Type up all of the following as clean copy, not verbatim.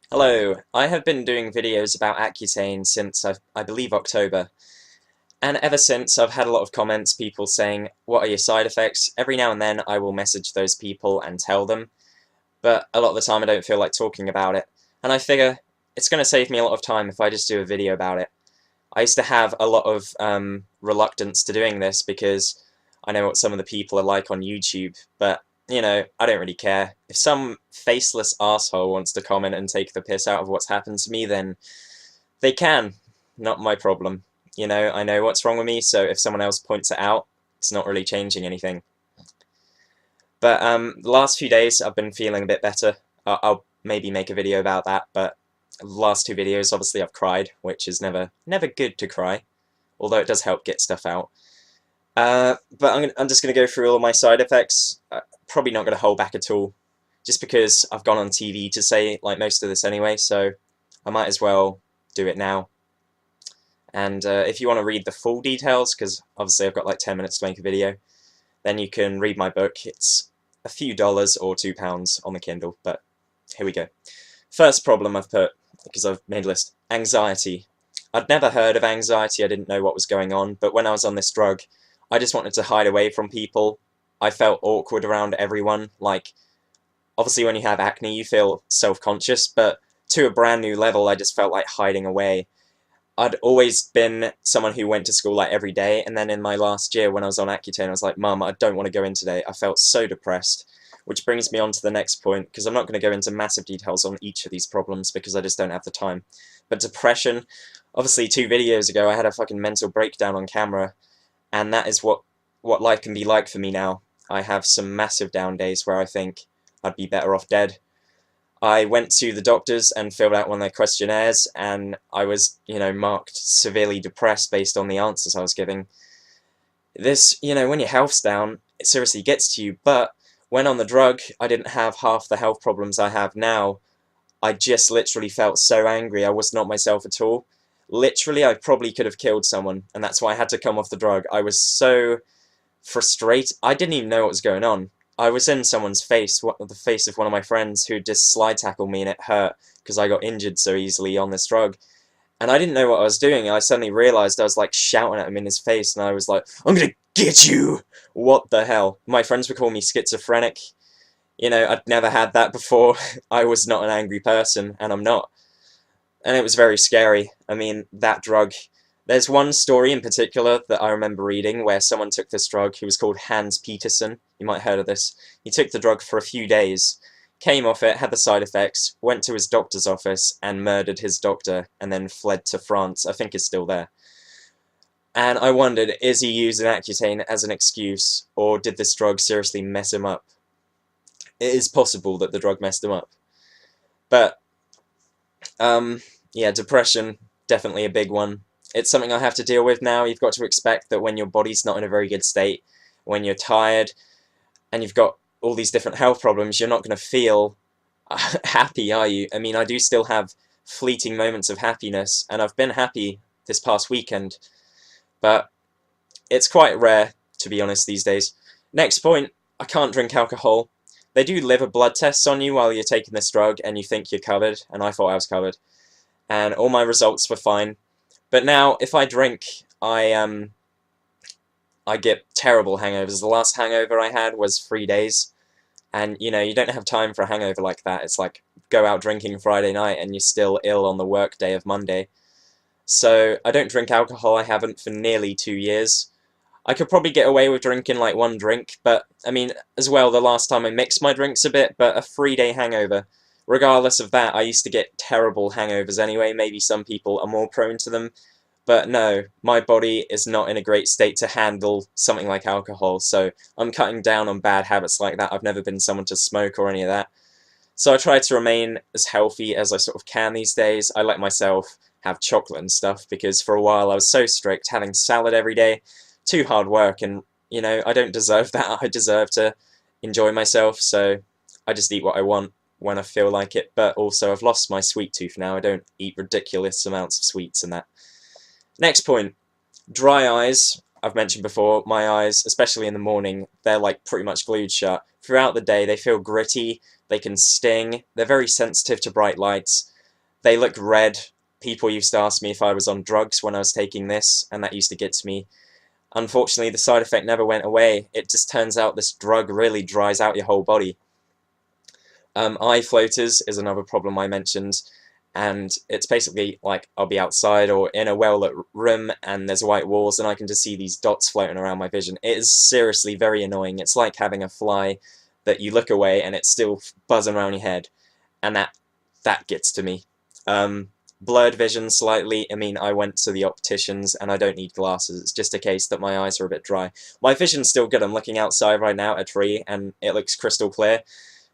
Hello, I have been doing videos about Accutane since I believe October, and ever since I've had a lot of comments, people saying, what are your side effects? Every now and then I will message those people and tell them, but a lot of the time I don't feel like talking about it, and I figure it's going to save me a lot of time if I just do a video about it. I used to have a lot of reluctance to doing this because I know what some of the people are like on YouTube, but I don't really care. If some faceless asshole wants to comment and take the piss out of what's happened to me, then they can. Not my problem. I know what's wrong with me, so if someone else points it out, it's not really changing anything. But the last few days I've been feeling a bit better. I'll maybe make a video about that, but the last two videos, obviously I've cried, which is never good to cry, although it does help get stuff out. But I'm just going to go through all of my side effects. Probably not going to hold back at all, just because I've gone on TV to say like most of this anyway, so I might as well do it now. And if you want to read the full details, because obviously I've got like 10 minutes to make a video, then you can read my book. It's a few dollars or £2 on the Kindle, but here we go. First problem I've put, because I've made a list, anxiety. I'd never heard of anxiety, I didn't know what was going on, but when I was on this drug, I just wanted to hide away from people. I felt awkward around everyone. Like, obviously when you have acne you feel self-conscious, but to a brand new level I just felt like hiding away. I'd always been someone who went to school like every day, and then in my last year when I was on Accutane I was like, Mum, I don't want to go in today. I felt so depressed. Which brings me on to the next point, because I'm not going to go into massive details on each of these problems because I just don't have the time. But depression, obviously 2 videos ago I had a fucking mental breakdown on camera, and that is what life can be like for me now. I have some massive down days where I think I'd be better off dead. I went to the doctors and filled out one of their questionnaires, and I was, marked severely depressed based on the answers I was giving. This, when your health's down, it seriously gets to you, but when on the drug, I didn't have half the health problems I have now. I just literally felt so angry, I was not myself at all. Literally, I probably could have killed someone, and that's why I had to come off the drug. I was so frustrated. I didn't even know what was going on. I was in someone's face, the face of one of my friends who just slide tackled me, and it hurt because I got injured so easily on this drug. And I didn't know what I was doing. I suddenly realized I was like shouting at him in his face, and I was like, I'm gonna get you! What the hell? My friends would call me schizophrenic. I'd never had that before. I was not an angry person, and I'm not. And it was very scary. I mean, that drug. There's one story in particular that I remember reading where someone took this drug who was called Hans Peterson. You might have heard of this. He took the drug for a few days, came off it, had the side effects, went to his doctor's office and murdered his doctor, and then fled to France. I think he's still there. And I wondered, is he using Accutane as an excuse, or did this drug seriously mess him up? It is possible that the drug messed him up. But, yeah, depression, definitely a big one. It's something I have to deal with now. You've got to expect that when your body's not in a very good state, when you're tired, and you've got all these different health problems, you're not going to feel happy, are you? I mean, I do still have fleeting moments of happiness, and I've been happy this past weekend, but it's quite rare, to be honest, these days. Next point, I can't drink alcohol. They do liver blood tests on you while you're taking this drug, and you think you're covered, and I thought I was covered. And all my results were fine. But now, if I drink, I get terrible hangovers. The last hangover I had was 3 days, and you don't have time for a hangover like that. It's like go out drinking Friday night and you're still ill on the work day of Monday. So I don't drink alcohol. I haven't for nearly 2 years. I could probably get away with drinking like one drink, but I mean, as well, the last time I mixed my drinks a bit, but a 3-day hangover. Regardless of that, I used to get terrible hangovers anyway. Maybe some people are more prone to them, but no, my body is not in a great state to handle something like alcohol, so I'm cutting down on bad habits like that. I've never been someone to smoke or any of that. So I try to remain as healthy as I sort of can these days. I let myself have chocolate and stuff, because for a while I was so strict, having salad every day, too hard work, and I don't deserve that. I deserve to enjoy myself, so I just eat what I want when I feel like it. But also I've lost my sweet tooth now. I don't eat ridiculous amounts of sweets and that. Next point, dry eyes. I've mentioned before, my eyes, especially in the morning, they're like pretty much glued shut. Throughout the day they feel gritty, they can sting, they're very sensitive to bright lights. They look red. People used to ask me if I was on drugs when I was taking this, and that used to get to me. Unfortunately, the side effect never went away. It just turns out this drug really dries out your whole body. Eye floaters is another problem I mentioned, and it's basically like I'll be outside or in a well-lit room and there's white walls and I can just see these dots floating around my vision. It is seriously very annoying. It's like having a fly that you look away and it's still buzzing around your head, and that gets to me. Blurred vision slightly. I mean, I went to the opticians and I don't need glasses. It's just a case that my eyes are a bit dry. My vision's still good. I'm looking outside right now at a tree and it looks crystal clear.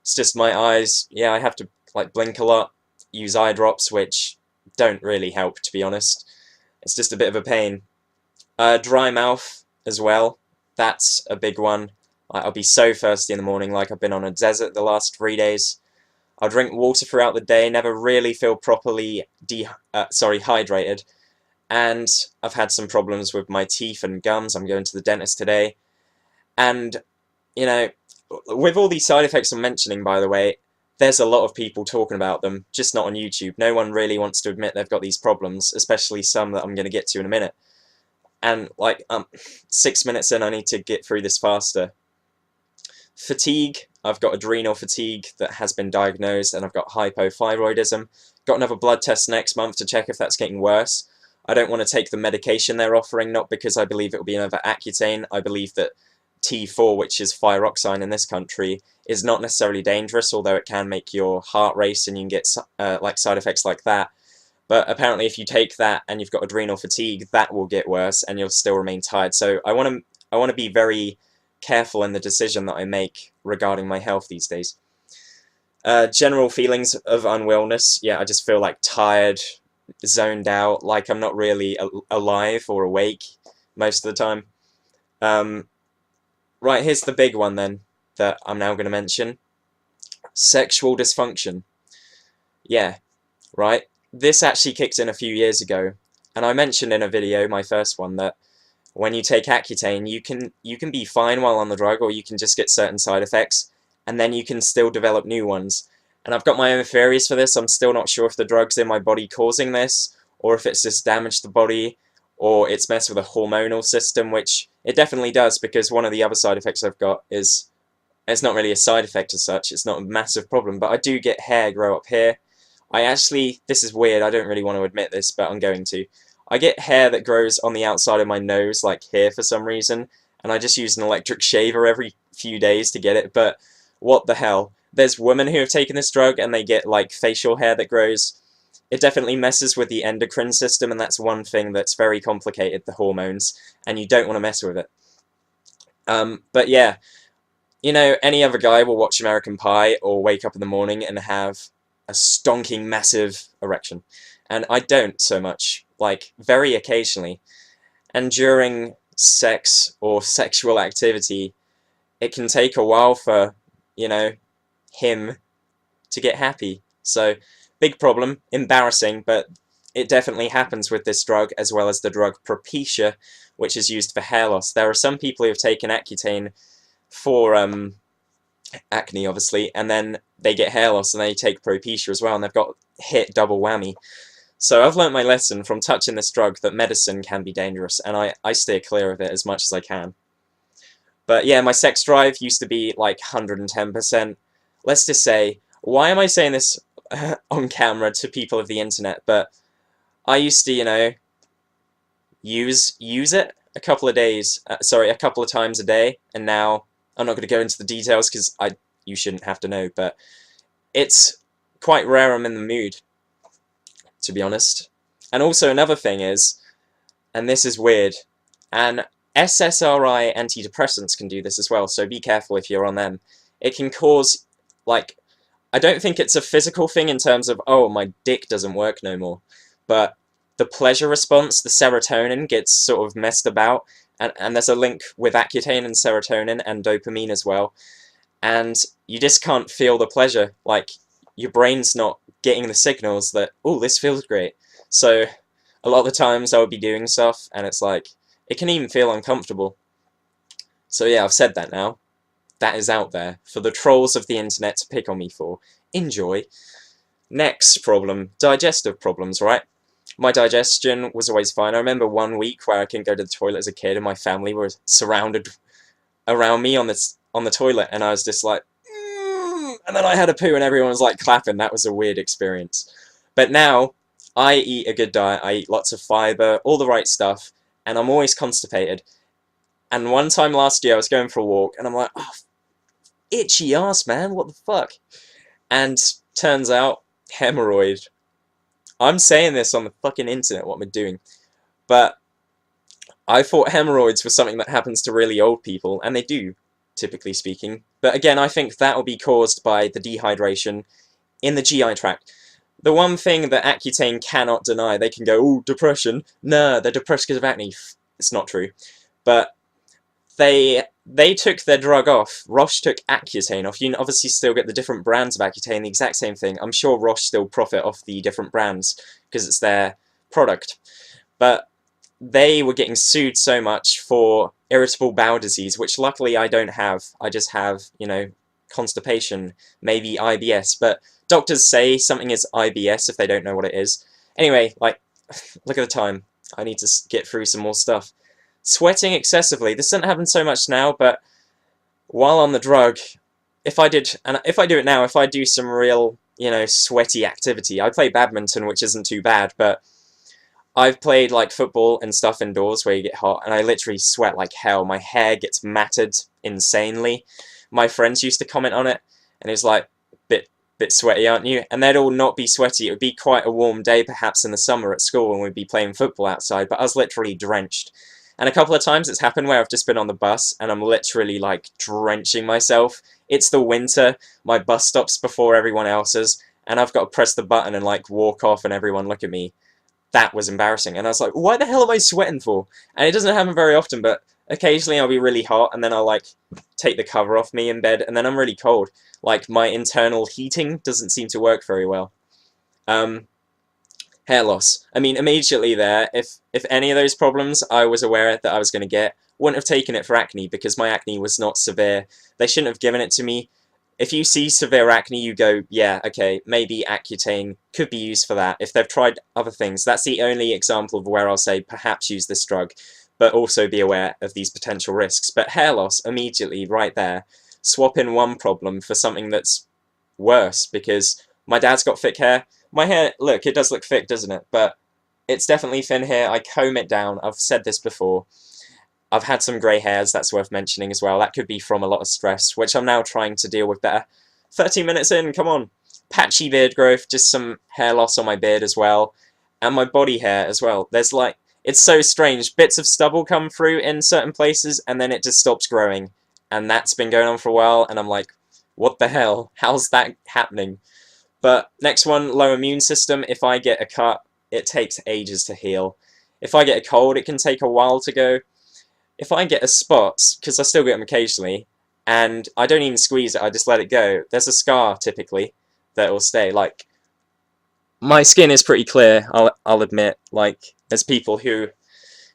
It's just my eyes, yeah, I have to like blink a lot, use eye drops, which don't really help, to be honest. It's just a bit of a pain. Dry mouth as well. That's a big one. I'll be so thirsty in the morning, like I've been on a desert the last 3 days. I'll drink water throughout the day, never really feel properly hydrated. And I've had some problems with my teeth and gums. I'm going to the dentist today. And, you know, with all these side effects I'm mentioning, by the way, there's a lot of people talking about them, just not on YouTube. No one really wants to admit they've got these problems, especially some that I'm going to get to in a minute. And, like, 6 minutes in, I need to get through this faster. Fatigue. I've got adrenal fatigue that has been diagnosed, and I've got hypothyroidism. Got another blood test next month to check if that's getting worse. I don't want to take the medication they're offering, not because I believe it will be another Accutane. I believe that T4, which is thyroxine in this country, is not necessarily dangerous, although it can make your heart race and you can get like side effects like that. But apparently if you take that and you've got adrenal fatigue, that will get worse and you'll still remain tired. So I want to be very careful in the decision that I make regarding my health these days. General feelings of unwellness. Yeah, I just feel like tired, zoned out, like I'm not really alive or awake most of the time. Right, here's the big one then that I'm now going to mention. Sexual dysfunction. Yeah, right. This actually kicked in a few years ago, and I mentioned in a video, my first one, that when you take Accutane, you can be fine while on the drug, or you can just get certain side effects, and then you can still develop new ones. And I've got my own theories for this. I'm still not sure if the drug's in my body causing this, or if it's just damaged the body, or it's messed with the hormonal system, which it definitely does, because one of the other side effects I've got is, it's not really a side effect as such, it's not a massive problem, but I do get hair grow up here. This is weird, I don't really want to admit this, but I'm going to. I get hair that grows on the outside of my nose, like here for some reason, and I just use an electric shaver every few days to get it, but what the hell. There's women who have taken this drug and they get like facial hair that grows. It definitely messes with the endocrine system, and that's one thing that's very complicated, the hormones, and you don't want to mess with it. But yeah, you know, any other guy will watch American Pie or wake up in the morning and have a stonking massive erection. And I don't so much, like very occasionally. And during sex or sexual activity, it can take a while for, you know, him to get happy. So, big problem, embarrassing, but it definitely happens with this drug, as well as the drug Propecia, which is used for hair loss. There are some people who have taken Accutane for acne, obviously, and then they get hair loss and they take Propecia as well, and they've got hit double whammy. So I've learnt my lesson from touching this drug that medicine can be dangerous, and I steer clear of it as much as I can. But yeah, my sex drive used to be like 110%. Let's just say, why am I saying this on camera to people of the internet? But I used to, you know, use it a couple of times a day, and now I'm not going to go into the details because you shouldn't have to know, but it's quite rare I'm in the mood, to be honest. And also another thing is, and this is weird, and SSRI antidepressants can do this as well, so be careful if you're on them. It can cause, like, I don't think it's a physical thing in terms of, oh, my dick doesn't work no more, but the pleasure response, the serotonin, gets sort of messed about, and there's a link with Accutane and serotonin and dopamine as well, and you just can't feel the pleasure. Like, your brain's not getting the signals that, oh, this feels great. So a lot of the times I would be doing stuff and it's like, it can even feel uncomfortable. So yeah, I've said that now. That is out there for the trolls of the internet to pick on me for. Enjoy. Next problem, digestive problems, right? My digestion was always fine. I remember one week where I couldn't go to the toilet as a kid, and my family were surrounded around me on the toilet, and I was just like, and then I had a poo, and everyone was like clapping. That was a weird experience. But now I eat a good diet. I eat lots of fiber, all the right stuff, and I'm always constipated. And one time last year, I was going for a walk, and I'm like, oh, itchy ass, man, what the fuck? And turns out, hemorrhoid. I'm saying this on the fucking internet, what am I doing? But I thought hemorrhoids was something that happens to really old people, and they do, typically speaking. But again, I think that will be caused by the dehydration in the GI tract. The one thing that Accutane cannot deny, they can go, oh, depression. No, they're depressed because of acne. It's not true. But they took their drug off. Roche took Accutane off. You can obviously still get the different brands of Accutane, the exact same thing. I'm sure Roche still profit off the different brands because it's their product. But they were getting sued so much for irritable bowel disease, which luckily I don't have. I just have, you know, constipation, maybe IBS. But doctors say something is IBS if they don't know what it is. Anyway, like, look at the time. I need to get through some more stuff. Sweating excessively. This doesn't happen so much now, but while on the drug, if I do it now, if I do some real, you know, sweaty activity, I play badminton, which isn't too bad, but I've played like football and stuff indoors where you get hot, and I literally sweat like hell. My hair gets matted insanely. My friends used to comment on it, and it was like, bit sweaty, aren't you? And they'd all not be sweaty. It would be quite a warm day, perhaps in the summer at school, and we'd be playing football outside, but I was literally drenched. And a couple of times it's happened where I've just been on the bus, and I'm literally like drenching myself. It's the winter, my bus stops before everyone else's, and I've got to press the button and like walk off and everyone look at me. That was embarrassing, and I was like, why the hell am I sweating for? And it doesn't happen very often, but occasionally I'll be really hot, and then I'll like take the cover off me in bed, and then I'm really cold. Like, my internal heating doesn't seem to work very well. Hair loss. I mean, immediately there, if any of those problems I was aware that I was going to get, wouldn't have taken it for acne, because my acne was not severe. They shouldn't have given it to me. If you see severe acne, you go, yeah, okay, maybe Accutane could be used for that. If they've tried other things, that's the only example of where I'll say perhaps use this drug, but also be aware of these potential risks. But hair loss, immediately, right there, swap in one problem for something that's worse, because my dad's got thick hair. My hair, look, it does look thick, doesn't it? But it's definitely thin hair. I comb it down. I've said this before. I've had some grey hairs, that's worth mentioning as well. That could be from a lot of stress, which I'm now trying to deal with better. 13 minutes in, come on. Patchy beard growth, just some hair loss on my beard as well. And my body hair as well. There's like, it's so strange. Bits of stubble come through in certain places, and then it just stops growing. And that's been going on for a while, and I'm like, what the hell? How's that happening? But next one, low immune system. If I get a cut, it takes ages to heal. If I get a cold, it can take a while to go. If I get a spot, because I still get them occasionally, and I don't even squeeze it, I just let it go, there's a scar, typically, that will stay. Like, my skin is pretty clear, I'll admit. Like, there's people who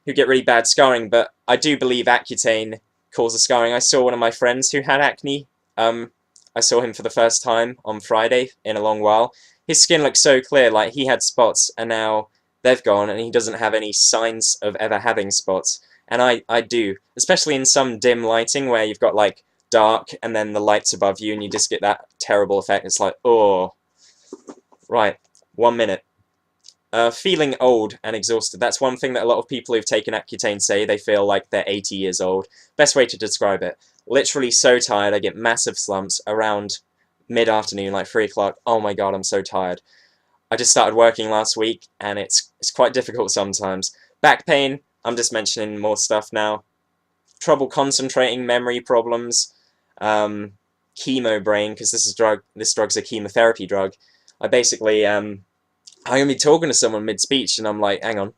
get really bad scarring, but I do believe Accutane causes scarring. I saw one of my friends who had acne. I saw him for the first time on Friday in a long while. His skin looked so clear, like he had spots, and now they've gone, and he doesn't have any signs of ever having spots. And I do, especially in some dim lighting where you've got like dark and then the lights above you and you just get that terrible effect. It's like, oh, right, 1 minute. Feeling old and exhausted. That's one thing that a lot of people who've taken Accutane say. They feel like they're 80 years old. Best way to describe it. Literally so tired. I get massive slumps around mid-afternoon, like 3 o'clock. Oh my god, I'm so tired. I just started working last week and it's quite difficult sometimes. Back pain. I'm just mentioning more stuff now. Trouble concentrating, memory problems, chemo brain, because this drug's a chemotherapy drug. I basically, I'm going to be talking to someone mid-speech and I'm like, hang on.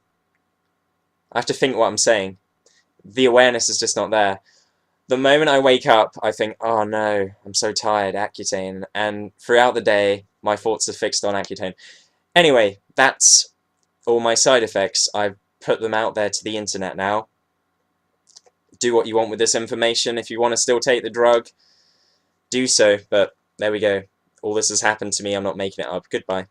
I have to think what I'm saying. The awareness is just not there. The moment I wake up, I think, oh no, I'm so tired, Accutane. And throughout the day, my thoughts are fixed on Accutane. Anyway, that's all my side effects. I've put them out there to the internet now. Do what you want with this information. If you want to still take the drug, do so. But there we go. All this has happened to me, I'm not making it up. Goodbye.